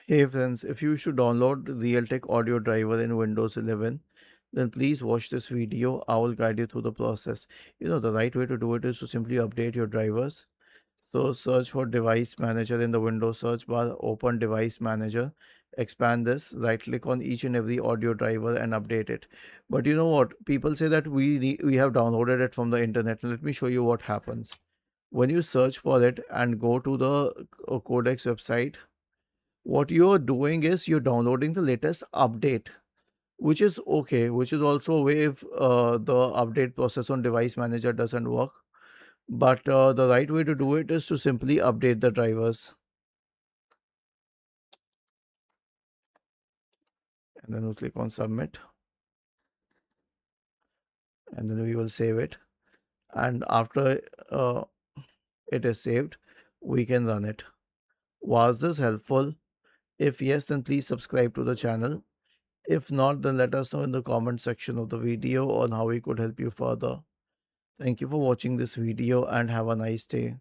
Hey friends, if you should download Realtek audio driver in Windows 11, then please watch this video. I will guide you through the process. The right way to do it is to simply update your drivers. So search for device manager in the Windows search bar, open device manager, expand this, right click on each and every audio driver and update it. But you know what? People say that we have downloaded it from the internet. Let me show you what happens. When you search for it and go to the Codex website, what you're doing is you're downloading the latest update, which is okay, which is also a way if the update process on device manager doesn't work. But the right way to do it is to simply update the drivers, and then we'll click on submit, and then we will save it. And after uh, it is saved, we can run it. Was this helpful? If yes, then please subscribe to the channel. If not, then let us know in the comment section of the video on how we could help you further. Thank you for watching this video and have a nice day.